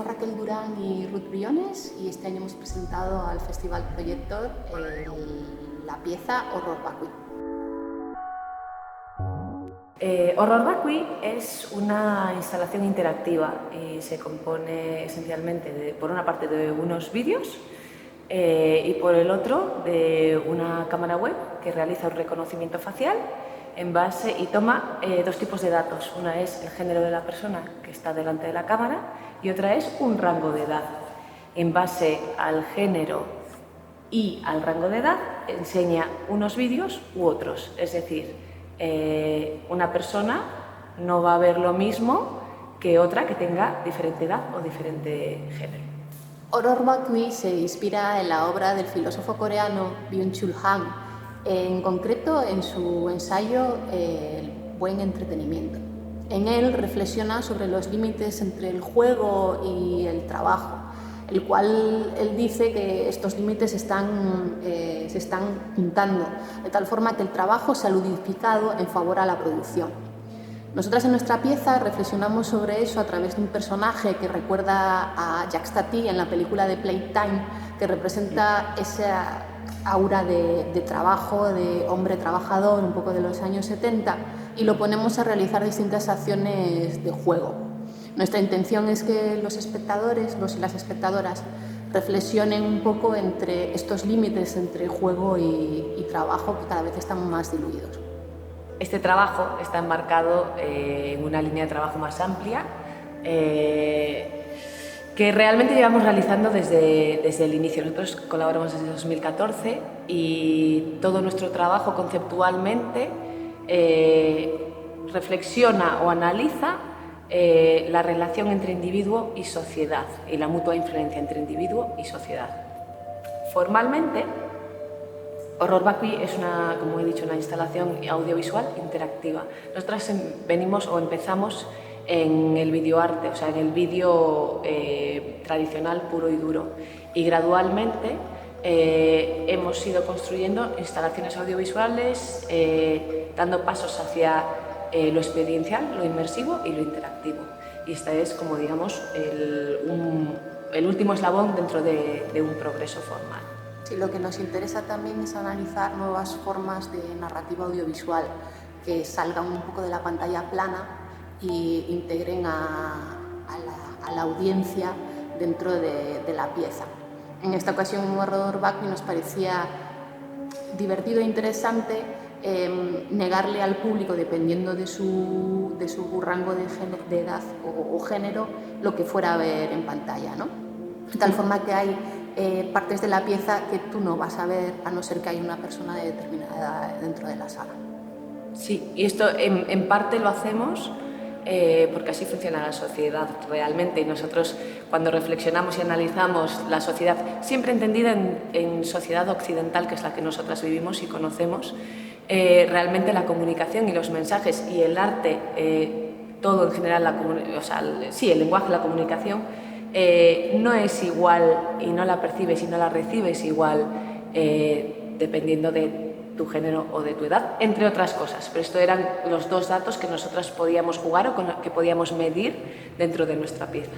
somos Raquel Durán y Ruth Briones y este año hemos presentado al Festival Proyector la pieza Horror Vacui. Horror Vacui es una instalación interactiva y se compone esencialmente por una parte de unos vídeos y por el otro de una cámara web que realiza un reconocimiento facial en base y toma dos tipos de datos. Una es el género de la persona que está delante de la cámara y otra es un rango de edad. En base al género y al rango de edad enseña unos vídeos u otros, es decir, una persona no va a ver lo mismo que otra que tenga diferente edad o diferente género. Horror Vacui se inspira en la obra del filósofo coreano Byung-Chul Han, en concreto en su ensayo El buen entretenimiento. En él reflexiona sobre los límites entre el juego y el trabajo, el cual él dice que estos límites se están juntando, de tal forma que el trabajo se ha ludificado en favor a la producción. Nosotras en nuestra pieza reflexionamos sobre eso a través de un personaje que recuerda a Jacques Tati en la película de Playtime, que representa esa aura de trabajo, de hombre trabajador, un poco de los años 70, y lo ponemos a realizar distintas acciones de juego. Nuestra intención es que los espectadores, los y las espectadoras, reflexionen un poco entre estos límites entre juego y trabajo que cada vez están más diluidos. Este trabajo está enmarcado en una línea de trabajo más amplia que realmente llevamos realizando desde el inicio. Nosotros colaboramos desde 2014 y todo nuestro trabajo conceptualmente reflexiona o analiza la relación entre individuo y sociedad y la mutua influencia entre individuo y sociedad. Formalmente, Horror Vacui es como he dicho, una instalación audiovisual interactiva. Nosotras venimos o empezamos en el videoarte, o sea, en el vídeo tradicional puro y duro, y gradualmente hemos ido construyendo instalaciones audiovisuales, dando pasos hacia lo experiencial, lo inmersivo y lo interactivo. Y este es, como digamos, el último eslabón dentro de un progreso formal. Sí, lo que nos interesa también es analizar nuevas formas de narrativa audiovisual que salgan un poco de la pantalla plana e integren a la audiencia dentro de la pieza. En esta ocasión, en Horror Vacui nos parecía divertido e interesante negarle al público, dependiendo de su rango de edad o género, lo que fuera a ver en pantalla, ¿no? De tal forma que hay partes de la pieza que tú no vas a ver a no ser que haya una persona de determinada edad dentro de la sala. Sí, y esto en parte lo hacemos porque así funciona la sociedad realmente, y nosotros cuando reflexionamos y analizamos la sociedad, siempre entendida en sociedad occidental, que es la que nosotras vivimos y conocemos, realmente la comunicación y los mensajes y el arte, todo en general, el lenguaje, la comunicación, no es igual y no la percibes y no la recibes igual dependiendo de tu género o de tu edad, entre otras cosas. Pero estos eran los dos datos que nosotras podíamos jugar o que podíamos medir dentro de nuestra pieza.